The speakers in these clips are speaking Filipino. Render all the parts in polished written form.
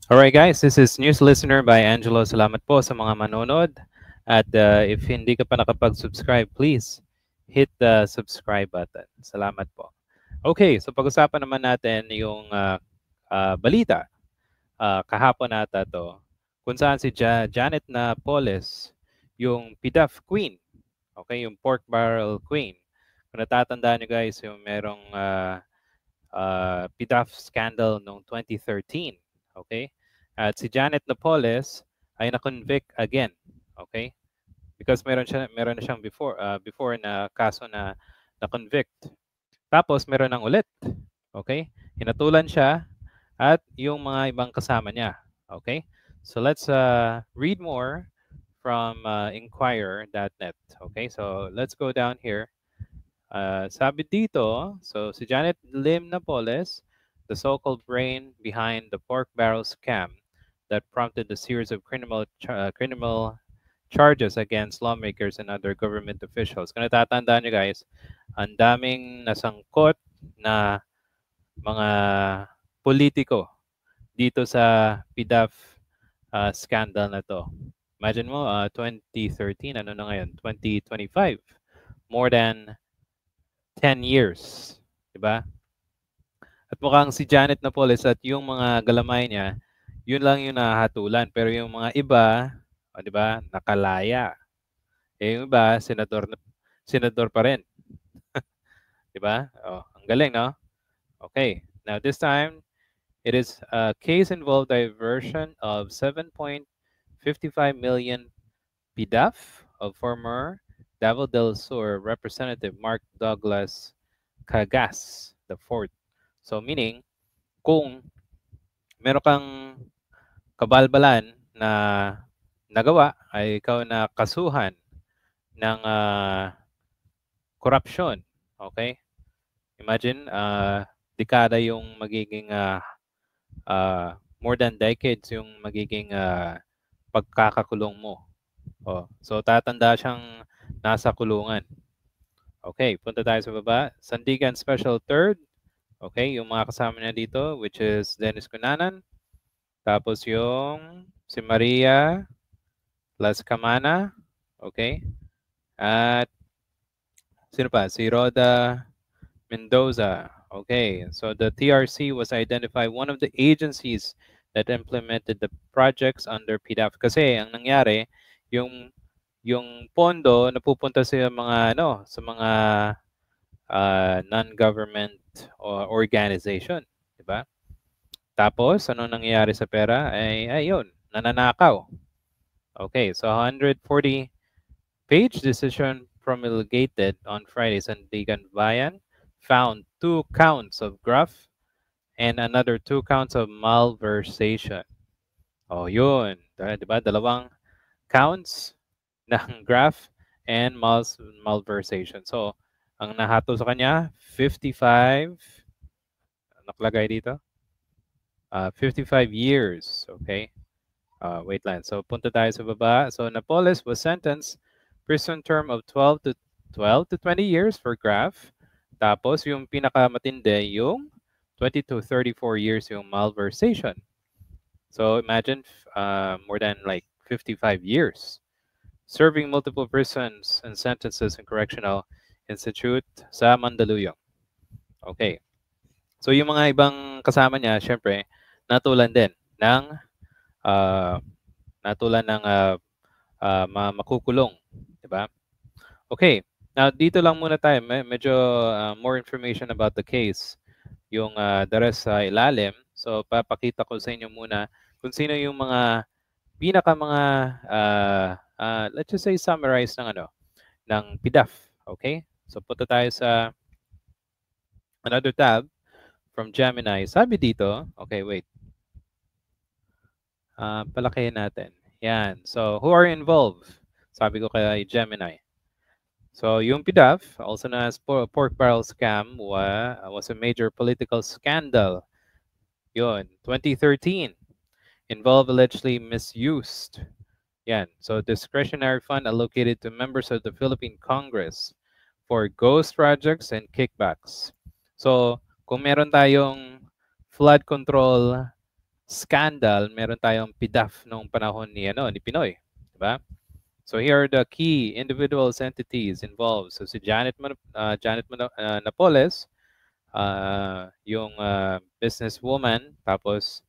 Alright guys, this is News Listener by Angelo. Salamat po sa mga manonood. At if hindi ka pa nakapag-subscribe, please hit the subscribe button. Salamat po. Okay, so pag-usapan naman natin yung balita. Kahapon ata to. Kung saan si Janet Napoles, yung PDAF Queen. Okay, yung Pork Barrel Queen. Kung natatandaan nyo guys, yung merong PDAF scandal noong 2013. Okay? At si Janet Napoles ay na-convict again. Okay? Because meron na siyang before na kaso na na-convict. Tapos meron ng ulit. Okay? Hinatulan siya at yung mga ibang kasama niya. Okay? So let's read more from inquirer.net. Okay? So let's go down here. Sabi dito, so si Janet Lim Napoles, the so-called brain behind the pork barrel scam that prompted a series of criminal charges against lawmakers and other government officials. Kung natatandaan nyo guys, ang daming nasangkot na mga politiko dito sa PDAF scandal na to. Imagine mo, 2013, ano na ngayon? 2025. More than 10 years. Diba? At mukhang si Janet Napoles at yung mga galamay niya, yun lang yung nahatulan. Pero yung mga iba, di ba, nakalaya. Eh, yung iba, senador pa rin. Di ba? Oh, ang galing, no? Okay. Now, this time, it is a case involved diversion of 7.55 million PDAF of former Davao del Sur Representative Mark Douglas Cagas the fourth. So meaning, kung meron kang kabalbalan na nagawa ay ikaw na kasuhan ng korupsyon. Okay? Imagine, dekada yung magiging more than decades yung magiging pagkakakulong mo. Oh, so tatanda siyang nasa kulungan. Okay, punta tayo sa baba. Sandigan Special Third. Okay, yung mga kasama niya dito, which is Dennis Cunanan. Tapos yung si Maria Las Camana. Okay. At sino pa? Si Roda Mendoza. Okay. So the TRC was identified one of the agencies that implemented the projects under PDAF. Kasi ang nangyari, yung pondo napupunta sa mga sa mga non-government organization, 'di ba? Tapos ano nangyayari sa pera ay ayun, nananakaw. Okay, so 140-page decision promulgated on Friday, Sandigan Bayan found 2 counts of graft and another 2 counts of malversation. Oh, yun. 'Di ba? Dalawang counts ng graft and malversation. So, ang nahato sa kanya, 55, nakalagay dito, 55 years. Okay? Wait lang. So, punta tayo sa baba. So, Napoles was sentenced prison term of 12 to 20 years for graft. Tapos, yung pinakamatindi, yung 20 to 34 years yung malversation. So, imagine more than like 55 years. Serving multiple prisons and sentences in correctional institute sa Mandaluyong. Okay. So, yung mga ibang kasama niya, syempre, natulan din ng makukulong, 'di ba? Okay. Now dito lang muna tayo, medyo more information about the case. Yung the rest sa ilalim. So papakita ko sa inyo muna kung sino yung mga mga let's just say summarize ng ng PDAF, okay? So punta tayo sa another tab from Gemini. Sabi dito, okay, wait. Palakihin natin. Yan. So, who are involved? Sabi ko kay Gemini. So, yung PDAF, also known as pork barrel scam, was a major political scandal. Yun, 2013. Involved allegedly misused. Yan. So, discretionary fund allocated to members of the Philippine Congress for ghost projects and kickbacks. So, kung meron tayong flood control scandal, meron tayong PDAF nung panahon ni Pinoy, di ba? So here are the key individuals, entities involved. So si Napoles, yung businesswoman, tapos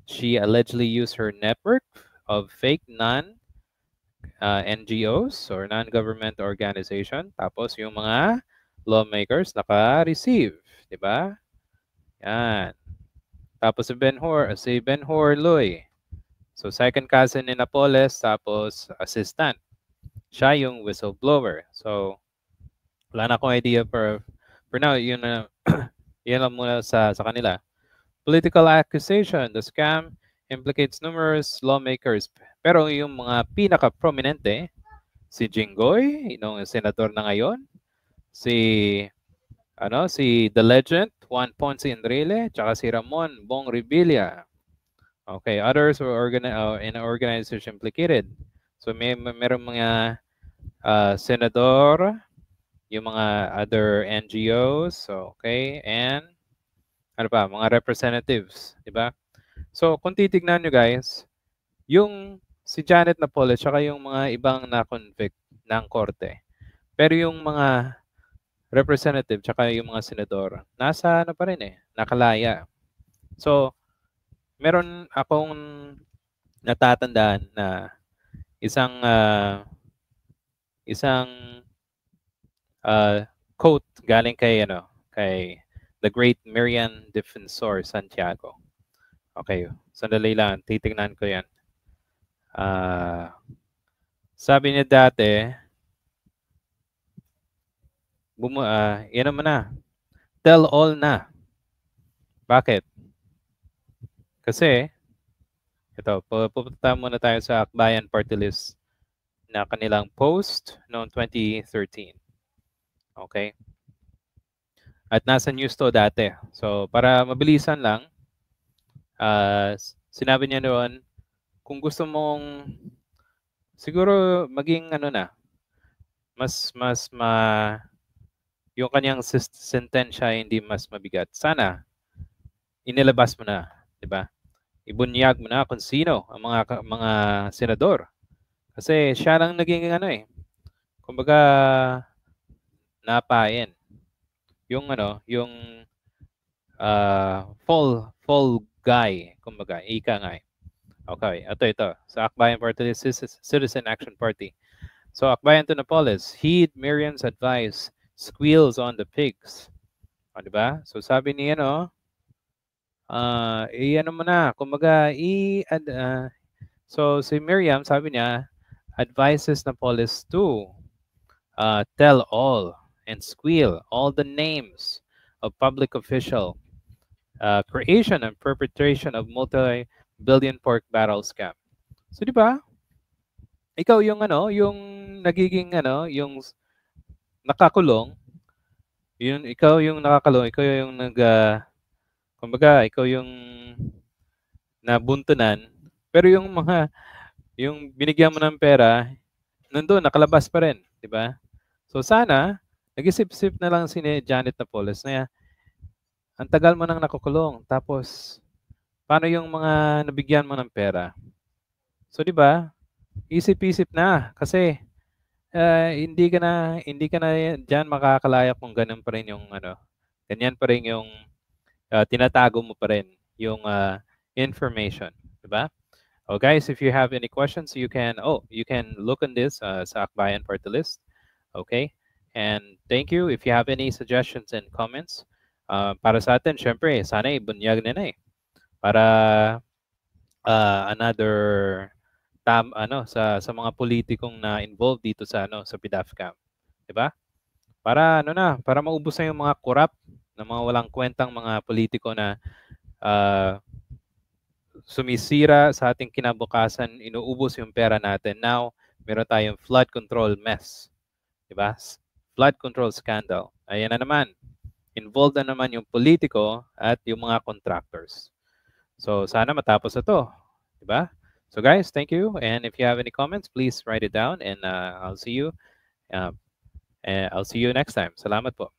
she allegedly used her network of fake NGOs or non-government organization. Tapos yung mga lawmakers naka-receive, di ba? Yan. Tapos si Ben-Hur Loy. So second cousin ni Napoles, tapos assistant. Siya yung whistleblower. So wala na akong idea for now, yun na yun lang muna sa kanila. Political accusation. The scam implicates numerous lawmakers. Pero yung mga pinaka-prominente, si Jinggoy, yung senador na ngayon, si The Legend, Juan Ponce Enrile, tsaka si Ramon Bong Revilla. Okay, others were in organization implicated. So merong mga senador, yung mga other NGOs, okay, and ano pa, mga representatives, di ba? So kung titignan nyo guys, yung si Janet Napoles tsaka yung mga ibang na-convict ng korte. Pero yung mga representative tsaka yung mga senador, nasa ano pa rin nakalaya. So, meron akong natatandaan na isang quote galing kay the great Marian Defensor Santiago. Okay, sandali lang, titignan ko 'yan. Sabi niya dati, yan naman na, tell all na. Bakit? Kasi, ito, pupunta muna tayo sa Akbayan Party List na kanilang post noong 2013. Okay? At nasa news to dati. So, para mabilisan lang, sinabi niya noon, kung gusto mong siguro maging yung kanyang sentensya hindi mas mabigat. Sana inilabas mo na, 'di ba? Ibunyag mo na kung sino ang mga senador. Kasi siya lang naging kumbaga napain. Yung fall guy, kumbaga, ika nga. Okay, ito. Sa Akbayan Party, Citizen Action Party. So, Akbayan to Napoles, heed Miriam's advice, squeals on the pigs. O, diba? So, sabi niya, mo na, kumbaga, so, si Miriam, sabi niya, advises Napoles to tell all and squeal all the names of public official, creation and perpetration of multi-billion pork barrel scam. So, di ba? Ikaw yung yung nagiging yung nakakulong, ikaw yung nakakulong, ikaw yung kumbaga, ikaw yung nabuntunan, pero yung binigyan mo ng pera, nandun, nakalabas pa rin, di ba? So sana, nag-isip-isip na lang si Janet Napoles na ang tagal mo nang nakukulong, tapos paano yung mga nabigyan mo ng pera? So di ba? Isip-isip na kasi hindi ka na diyan makakalaya kung ganun pa rin yung ganyan pa rin yung tinatago mo pa rin yung information, di ba? Oh guys, if you have any questions, you can look on this sa Akbayan Party List. Okay? And thank you. If you have any suggestions and comments, para sa atin, syempre, sana ibunyag na para another sa mga politikong na involved dito sa sa PDAF camp, 'di ba? Para para maubos na yung mga corrupt na mga walang kwentang mga politiko na sumisira sa ating kinabukasan, inuubos yung pera natin. Now, meron tayong flood control mess, 'di ba? Flood control scandal. Ayan na naman. Involved na naman yung politiko at yung mga contractors. So, sana matapos ito, 'di ba? So guys, thank you. And if you have any comments, please write it down and I'll see you next time. Salamat po.